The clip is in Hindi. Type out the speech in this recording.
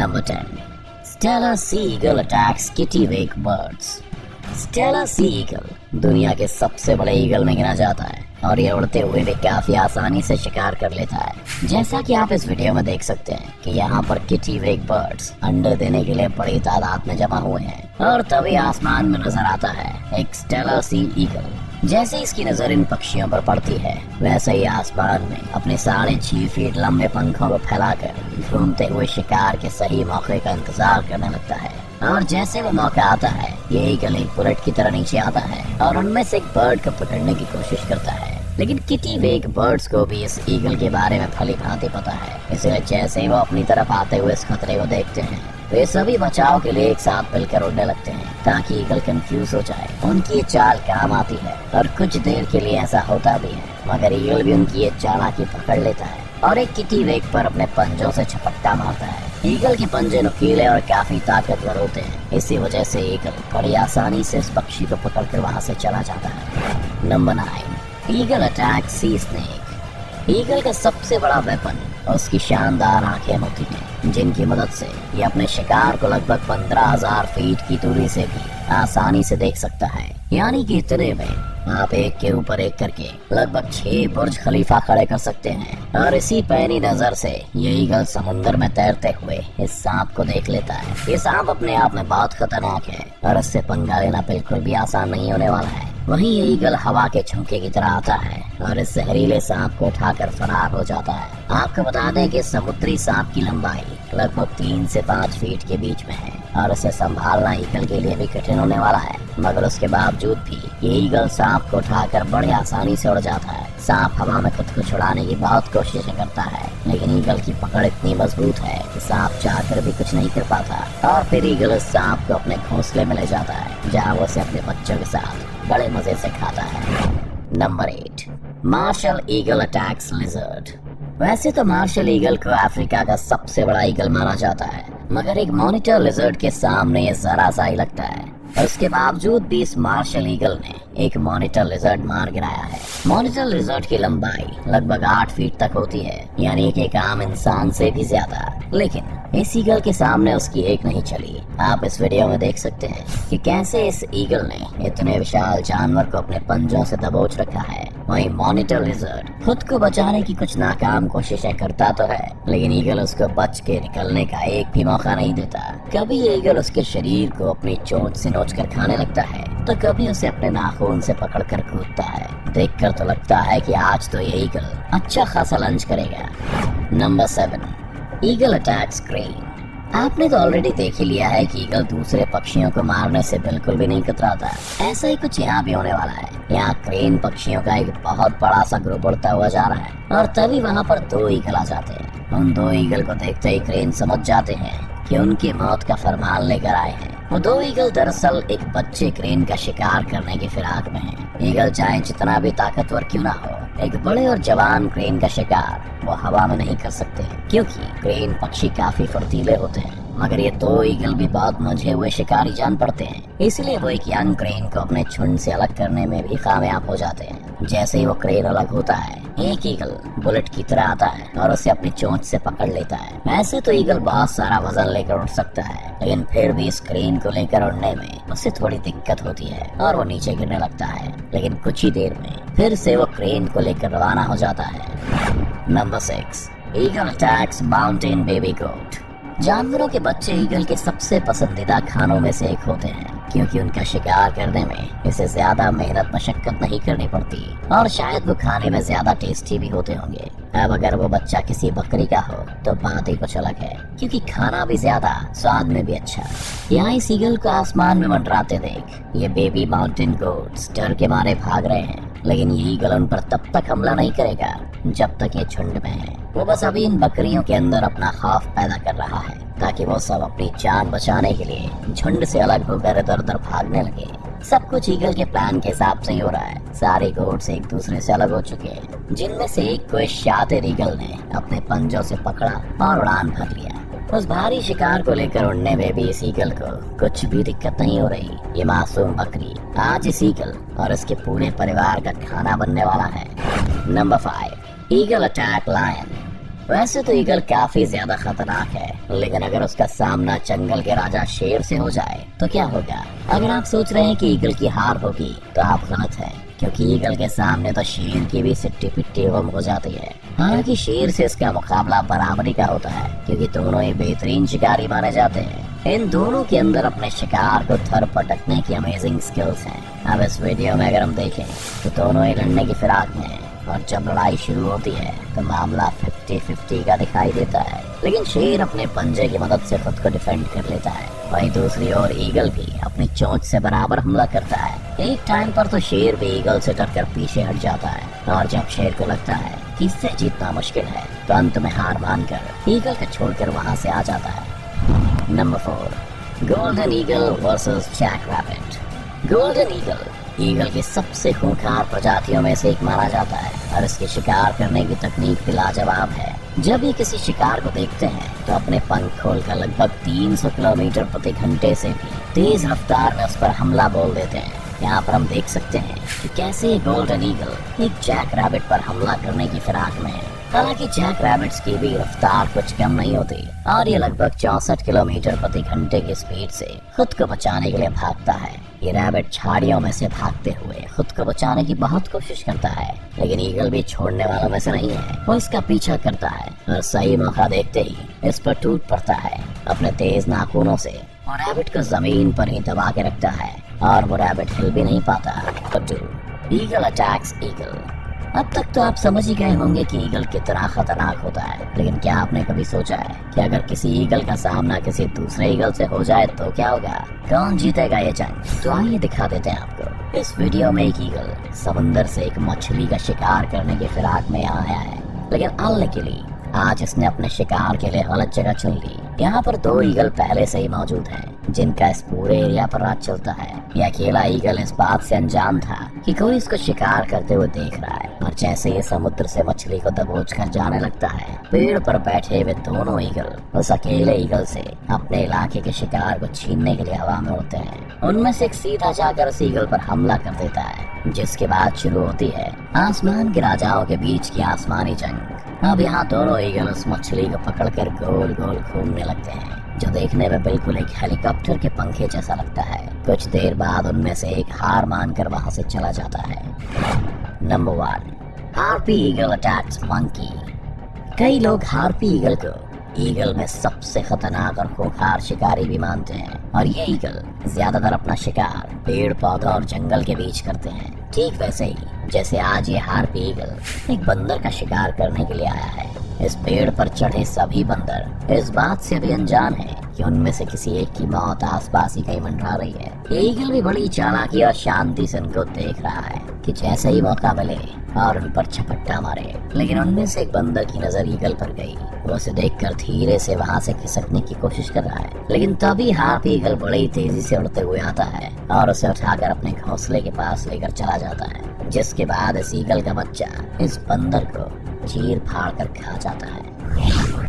Number 10. Steller sea eagle attacks kittiwake birds. Steller sea eagle दुनिया के सबसे बड़े ईगल में गिना जाता है और ये उड़ते हुए भी काफी आसानी से शिकार कर लेता है। जैसा कि आप इस वीडियो में देख सकते हैं कि यहाँ पर किटीवेक बर्ड्स अंडे देने के लिए बड़ी तादाद में जमा हुए हैं और तभी आसमान में नजर आता है एक स्टेलर सी ईगल। जैसे इसकी नजर इन पक्षियों पर पड़ती है वैसे ही आसमान में अपने 6.5 फीट लंबे पंखों को फैलाकर घूमते हुए शिकार के सही मौके का इंतजार करने लगता है। और जैसे वो मौका आता है ये ईगल एक बुलेट की तरह नीचे आता है और उनमें से एक बर्ड को पकड़ने की कोशिश करता है। लेकिन किटीवेक बर्ड्स को भी इस ईगल के बारे में भली भांति पता है, इसलिए जैसे ही वो अपनी तरफ आते हुए इस खतरे को देखते हैं वे सभी बचाव के लिए एक साथ मिलकर उड़ने लगते हैं ताकि ईगल कंफ्यूज हो जाए। उनकी ये चाल काम आती है और कुछ देर के लिए ऐसा होता भी है, मगर ईगल भी उनकी ये चालाकी पकड़ लेता है और एक किटीवेक पर अपने पंजों से झपट्टा मारता है। ईगल के पंजे नुकीले और काफी ताकतवर होते हैं, इसी वजह से ईगल बड़ी आसानी से इस पक्षी को पकड़कर वहां से चला जाता है। Number 9. ईगल अटैक सी स्नेक। ईगल का सबसे बड़ा वेपन उसकी शानदार आंखें होती हैं, जिनकी मदद से ये अपने शिकार को लगभग 15,000 फीट की दूरी से भी आसानी से देख सकता है। यानी कि इतने में आप एक के ऊपर एक करके लगभग 6 बुर्ज खलीफा खड़े कर सकते हैं। और इसी पैनी नजर से ये ईगल समुद्र में तैरते हुए इस सांप को देख लेता है। ये सांप अपने आप में बहुत खतरनाक है और इससे पंगा लेना बिल्कुल भी आसान नहीं होने वाला है। वहीं ये ईगल हवा के झोंके की तरह आता है और इस जहरीले सांप को उठाकर फरार हो जाता है। आपको बता दें कि समुद्री सांप की लंबाई लगभग 3 से 5 फीट के बीच में है और इसे संभालना ईगल के लिए भी कठिन होने वाला है, मगर उसके बावजूद भी ये ईगल सांप को उठाकर बड़ी आसानी से उड़ जाता है। सांप हवा में खुद को छुड़ाने की बहुत कोशिशें करता है, लेकिन ईगल की पकड़ इतनी मजबूत है कि सांप चाहकर भी कुछ नहीं कर पाता और फिर ईगल उस सांप को अपने घोंसले में ले जाता है जहाँ वो उसे अपने बच्चों के साथ बड़े मजे से खाता है। Number 8. Martial eagle attacks lizard. वैसे तो मार्शल ईगल को अफ्रीका का सबसे बड़ा ईगल माना जाता है, मगर एक मॉनिटर लिजर्ड के सामने ये जरा सा ही लगता है और उसके बावजूद भी इस मार्शल ईगल ने एक मॉनिटर लिजर्ड मार गिराया है। मॉनिटर लिजर्ड की लंबाई लगभग 8 फीट तक होती है, यानी कि एक आम इंसान से भी ज्यादा, लेकिन इस ईगल के सामने उसकी एक नहीं चली। आप इस वीडियो में देख सकते हैं कि कैसे इस ईगल ने इतने विशाल जानवर को अपने पंजों से दबोच रखा है। वहीं मॉनिटर लिजर्ड खुद को बचाने की कुछ नाकाम कोशिशें करता तो है, लेकिन ईगल उसको बच के निकलने का एक भी मौका नहीं देता। कभी ये ईगल उसके शरीर को अपनी चोंच से नोचकर खाने लगता है तो कभी उसे अपने नाखून से पकड़कर कूदता है। देखकर तो लगता है कि आज तो ये ईगल अच्छा खासा लंच करेगा। Number 7. Eagle attacks crane. आपने तो ऑलरेडी देख ही लिया है कि ईगल दूसरे पक्षियों को मारने से बिल्कुल भी नहीं कतराता। ऐसा ही कुछ यहाँ भी होने वाला है। यहाँ क्रेन पक्षियों का एक बहुत बड़ा सा ग्रुप उड़ता हुआ जा रहा है और तभी वहाँ पर 2 ईगल आ जाते हैं। उन 2 ईगल को देखते ही क्रेन समझ जाते हैं कि उनकी मौत का फरमान लेकर आए हैं। वो 2 ईगल दरअसल एक बच्चे क्रेन का शिकार करने की फिराक में हैं। ईगल चाहे जितना भी ताकतवर क्यों ना हो, एक बड़े और जवान क्रेन का शिकार वो हवा में नहीं कर सकते, क्योंकि क्रेन पक्षी काफी फुर्तीले होते हैं। मगर ये 2 ईगल भी बहुत मंझे हुए शिकारी जान पड़ते हैं, इसलिए वो एक यंग क्रेन को अपने झुंड से अलग करने में भी कामयाब हो जाते हैं। जैसे ही वो क्रेन अलग होता है एक ईगल बुलेट की तरह आता है और उसे अपनी चोंच से पकड़ लेता है। वैसे तो ईगल बहुत सारा वजन लेकर उड़ सकता है, लेकिन फिर भी इस क्रेन को लेकर उड़ने में उसे थोड़ी दिक्कत होती है और वो नीचे गिरने लगता है। लेकिन कुछ ही देर में फिर से वो क्रेन को लेकर रवाना हो जाता है। Number 6. Eagle attacks mountain baby goat. जानवरों के बच्चे ईगल के सबसे पसंदीदा खानों में से एक होते हैं, क्योंकि उनका शिकार करने में इसे ज्यादा मेहनत मशक्कत नहीं करनी पड़ती और शायद वो खाने में ज्यादा टेस्टी भी होते होंगे। अब अगर वो बच्चा किसी बकरी का हो तो बात ही कुछ अलग है, क्योंकि खाना भी ज्यादा, स्वाद में भी अच्छा। यहाँ इस ईगल को आसमान में मंडराते देख ये बेबी माउंटेन गोट्स डर के मारे भाग रहे हैं, लेकिन ये ईगल उन पर तब तक हमला नहीं करेगा जब तक ये झुंड में है। वो बस अभी इन बकरियों के अंदर अपना खौफ पैदा कर रहा है ताकि वो सब अपनी जान बचाने के लिए झुंड से अलग होकर इधर उधर भागने लगे। सब कुछ ईगल के प्लान के हिसाब से ही हो रहा है। सारे गोट्स एक दूसरे से अलग हो चुके हैं, जिनमें से एक को इस शातिर ईगल ने अपने पंजों से पकड़ा और उड़ान भर लिया। उस भारी शिकार को लेकर उड़ने में भी इस ईगल को कुछ भी दिक्कत नहीं हो रही। ये मासूम बकरी आज इस ईगल और इसके पूरे परिवार का खाना बनने वाला है। Number 5. Eagle attack lion. वैसे तो ईगल काफी ज्यादा खतरनाक है, लेकिन अगर उसका सामना जंगल के राजा शेर से हो जाए तो क्या होगा? अगर आप सोच रहे हैं कि ईगल की हार होगी तो आप गलत हैं, क्योंकि ईगल के सामने तो शेर की भी सिट्टी पिट्टी गुम हो जाती है। हालांकि शेर से इसका मुकाबला बराबरी का होता है, क्योंकि दोनों ही बेहतरीन शिकारी माने जाते हैं। इन दोनों के अंदर अपने शिकार को थर पटकने की अमेजिंग स्किल्स हैं। अब इस वीडियो में अगर हम देखें तो दोनों ही लड़ने की फिराक में हैं, और जब लड़ाई शुरू होती है तो मामला 50-50 का दिखाई देता है। लेकिन शेर अपने पंजे की मदद से खुद को डिफेंड कर लेता है, वहीं दूसरी ओर ईगल भी अपनी चोंच से बराबर हमला करता है। एक टाइम पर तो शेर भी ईगल से डरकर पीछे हट जाता है, और जब शेर को लगता है कि इससे जीतना मुश्किल है तो अंत में हार मानकर ईगल को छोड़कर वहां से आ जाता है। Number 4, golden eagle versus jack rabbit. Golden eagle की सबसे खूंखार प्रजातियों में से एक माना जाता है, और इसकी शिकार करने की तकनीक भी लाजवाब है। जब ये किसी शिकार को देखते हैं तो अपने पंख खोलकर लगभग 300 किलोमीटर प्रति घंटे से भी तेज रफ्तार में उस पर हमला बोल देते हैं। यहाँ पर हम देख सकते हैं कि कैसे गोल्डन ईगल एक जैक रैबिट पर हमला करने की फिराक में है। हालांकि जैक रैबिट्स की भी रफ्तार कुछ कम नहीं होती, और ये लगभग 64 किलोमीटर प्रति घंटे की स्पीड से खुद को बचाने के लिए भागता है। ये रैबिट झाड़ियों में से भागते हुए खुद को बचाने की बहुत कोशिश करता है, लेकिन ईगल भी छोड़ने वालों में से नहीं है। वो इसका पीछा करता है और सही मौका देखते ही इस पर टूट पड़ता है अपने तेज नाखूनों से, और रैबिट को जमीन पर ही दबा के रखता है, और वो रैबिट हिल भी नहीं पाता। Eagle attacks eagle. अब तक तो आप समझ ही गए होंगे कि ईगल कितना खतरनाक होता है, लेकिन क्या आपने कभी सोचा है कि अगर किसी ईगल का सामना किसी दूसरे ईगल से हो जाए तो क्या होगा? कौन जीतेगा ये जंग? तो आइए दिखा देते हैं आपको। इस वीडियो में एक ईगल समुंदर से एक मछली का शिकार करने की फिराक में आया है, लेकिन अनलकीली आज इसने अपने शिकार के लिए गलत जगह चुन ली। यहाँ पर 2 ईगल पहले से ही मौजूद हैं, जिनका इस पूरे एरिया पर राज चलता है। यह अकेला ईगल इस बात से अनजान था कि कोई इसको शिकार करते हुए देख रहा है, और जैसे ये समुद्र से मछली को दबोच कर जाने लगता है, पेड़ पर बैठे हुए दोनों ईगल उस अकेले ईगल से अपने इलाके के शिकार को छीनने के लिए हवा में उड़ते हैं। उनमें से एक सीधा जाकर उस ईगल पर हमला कर देता है, जिसके बाद शुरू होती है आसमान के राजाओं के बीच की आसमानी जंग। अब यहाँ दोनों ईगल उस मछली को पकड़कर गोल गोल घूमने लगते हैं, जो देखने में बिल्कुल एक हेलीकॉप्टर के पंखे जैसा लगता है। कुछ देर बाद उनमें से एक हार मानकर वहां से चला जाता है। Number 1, harpy eagle attacks monkey. कई लोग हार्पी ईगल को ईगल में सबसे खतरनाक और खूंखार शिकारी भी मानते हैं, और ये ईगल ज्यादातर अपना शिकार पेड़ पौधों और जंगल के बीच करते हैं। ठीक वैसे ही जैसे आज ये हार्पी ईगल एक बंदर का शिकार करने के लिए आया है। इस पेड़ पर चढ़े सभी बंदर इस बात से अभी अनजान है कि उनमें से किसी एक की मौत आसपास ही कहीं मंडरा रही है। ये ईगल भी बड़ी चालाकी और शांति से उनको देख रहा है कि जैसे ही मौका मिले और उन पर झपट्टा मारे। लेकिन उनमें से एक बंदर की नजर ईगल पर गई। वो उसे देखकर धीरे से वहां से खिसकने की कोशिश कर रहा है, लेकिन तभी हार्पी ईगल बड़ी तेजी से उड़ते हुए आता है और उसे उठाकर अपने घोंसले के पास लेकर चला जाता है, जिसके बाद इस ईगल का बच्चा इस बंदर को चीर फाड़ कर खा जाता है।